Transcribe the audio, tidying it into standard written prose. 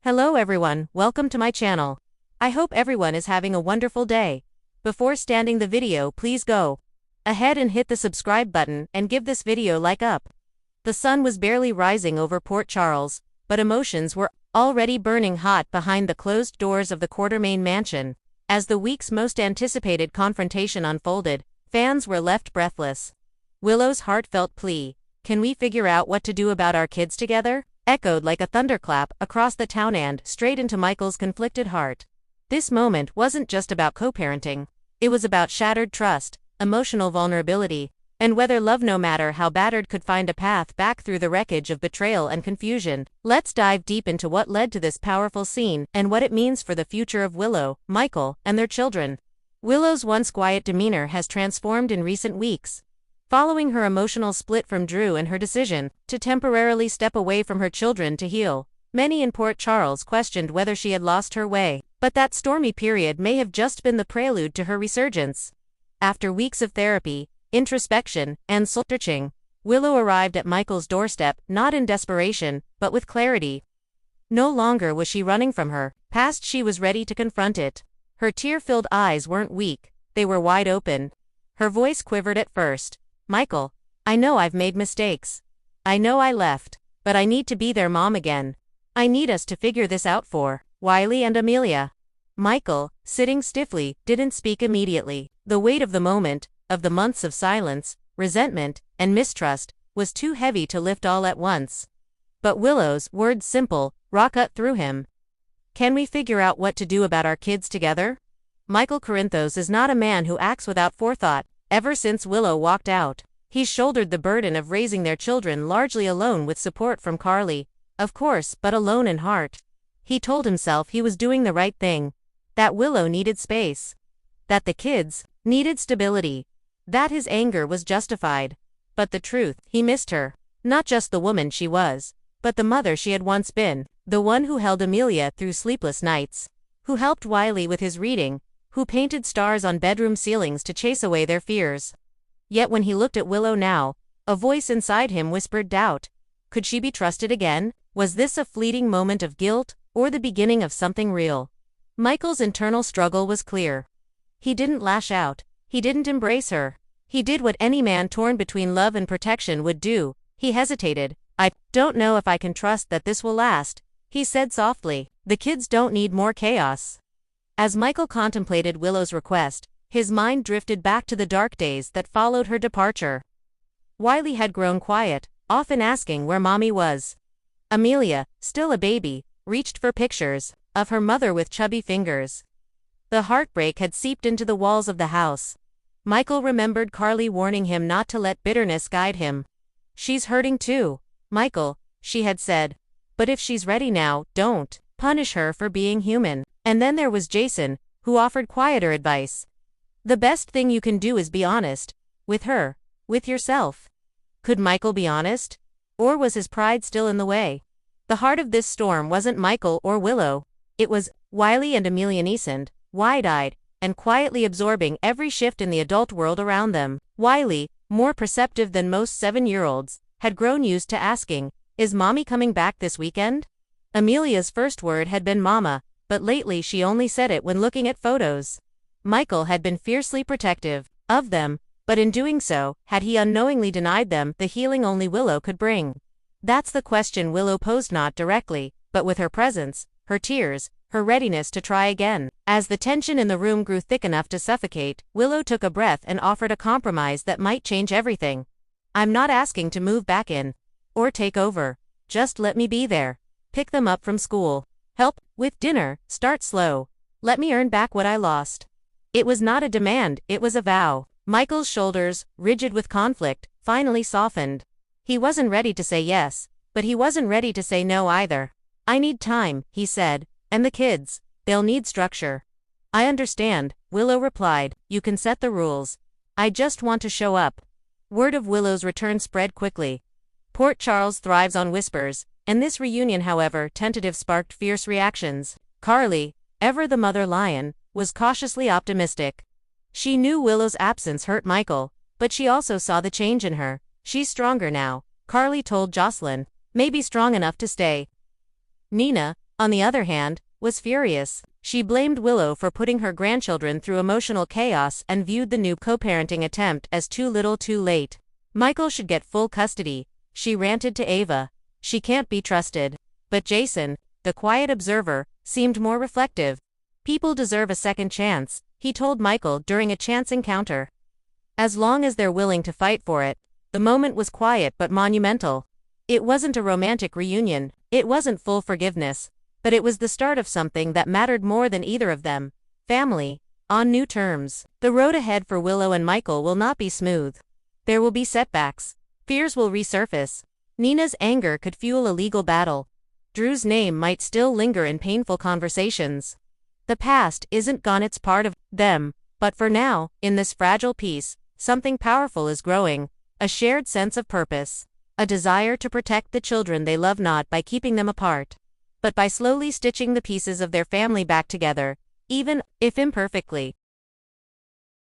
Hello everyone, welcome to my channel. I hope everyone is having a wonderful day. Before starting the video, please go ahead and hit the subscribe button and give this video like up. The sun was barely rising over Port Charles, but emotions were already burning hot behind the closed doors of the Quartermain mansion. As the week's most anticipated confrontation unfolded, fans were left breathless. Willow's heartfelt plea, "Can we figure out what to do about our kids together?" echoed like a thunderclap across the town and straight into Michael's conflicted heart. This moment wasn't just about co-parenting. It was about shattered trust, emotional vulnerability, and whether love, no matter how battered, could find a path back through the wreckage of betrayal and confusion. Let's dive deep into what led to this powerful scene and what it means for the future of Willow, Michael, and their children. Willow's once quiet demeanor has transformed in recent weeks. Following her emotional split from Drew and her decision to temporarily step away from her children to heal, many in Port Charles questioned whether she had lost her way, but that stormy period may have just been the prelude to her resurgence. After weeks of therapy, introspection, and soul-searching, Willow arrived at Michael's doorstep, not in desperation, but with clarity. No longer was she running from her past, she was ready to confront it. Her tear-filled eyes weren't weak, they were wide open. Her voice quivered at first. "Michael, I know I've made mistakes. I know I left, but I need to be their mom again. I need us to figure this out for Wiley and Amelia." Michael, sitting stiffly, didn't speak immediately. The weight of the moment, of the months of silence, resentment, and mistrust, was too heavy to lift all at once. But Willow's words, simple, cut through him. "Can we figure out what to do about our kids together?" Michael Corinthos is not a man who acts without forethought. Ever since Willow walked out, he's shouldered the burden of raising their children largely alone, with support from Carly, of course, but alone in heart. He told himself he was doing the right thing, that Willow needed space, that the kids needed stability, that his anger was justified. But the truth, he missed her. Not just the woman she was, but the mother she had once been, the one who held Amelia through sleepless nights, who helped Wiley with his reading, who painted stars on bedroom ceilings to chase away their fears. Yet when he looked at Willow now, a voice inside him whispered doubt. Could she be trusted again? Was this a fleeting moment of guilt, or the beginning of something real? Michael's internal struggle was clear. He didn't lash out. He didn't embrace her. He did what any man torn between love and protection would do. He hesitated. "I don't know if I can trust that this will last," he said softly. "The kids don't need more chaos." As Michael contemplated Willow's request, his mind drifted back to the dark days that followed her departure. Wiley had grown quiet, often asking where mommy was. Amelia, still a baby, reached for pictures of her mother with chubby fingers. The heartbreak had seeped into the walls of the house. Michael remembered Carly warning him not to let bitterness guide him. "She's hurting too, Michael," she had said. "But if she's ready now, don't punish her for being human." And then there was Jason, who offered quieter advice. "The best thing you can do is be honest. With her. With yourself." Could Michael be honest? Or was his pride still in the way? The heart of this storm wasn't Michael or Willow. It was Wiley and Amelia, wide-eyed, and quietly absorbing every shift in the adult world around them. Wiley, more perceptive than most 7-year-olds, had grown used to asking, "Is mommy coming back this weekend?" Amelia's first word had been mama, but lately she only said it when looking at photos. Michael had been fiercely protective of them, but in doing so, had he unknowingly denied them the healing only Willow could bring? That's the question Willow posed, not directly, but with her presence, her tears, her readiness to try again. As the tension in the room grew thick enough to suffocate, Willow took a breath and offered a compromise that might change everything. "I'm not asking to move back in or take over. Just let me be there. Pick them up from school. Help with dinner, start slow. Let me earn back what I lost." It was not a demand, it was a vow. Michael's shoulders, rigid with conflict, finally softened. He wasn't ready to say yes, but he wasn't ready to say no either. "I need time," he said, "and the kids, they'll need structure." "I understand," Willow replied. "You can set the rules. I just want to show up." Word of Willow's return spread quickly. Port Charles thrives on whispers, and this reunion, however tentative, sparked fierce reactions. Carly, ever the mother lion, was cautiously optimistic. She knew Willow's absence hurt Michael, but she also saw the change in her. "She's stronger now," Carly told Jocelyn. "Maybe strong enough to stay." Nina, on the other hand, was furious. She blamed Willow for putting her grandchildren through emotional chaos and viewed the new co-parenting attempt as too little too late. Michael should get full custody, she ranted to Ava. She can't be trusted. But Jason, the quiet observer, seemed more reflective. People deserve a second chance, he told Michael during a chance encounter. As long as they're willing to fight for it. The moment was quiet but monumental. It wasn't a romantic reunion, it wasn't full forgiveness, but it was the start of something that mattered more than either of them. Family. On new terms. The road ahead for Willow and Michael will not be smooth. There will be setbacks. Fears will resurface. Nina's anger could fuel a legal battle. Drew's name might still linger in painful conversations. The past isn't gone, it's part of them, but for now, in this fragile piece, something powerful is growing. A shared sense of purpose. A desire to protect the children they love, not by keeping them apart, but by slowly stitching the pieces of their family back together, even if imperfectly.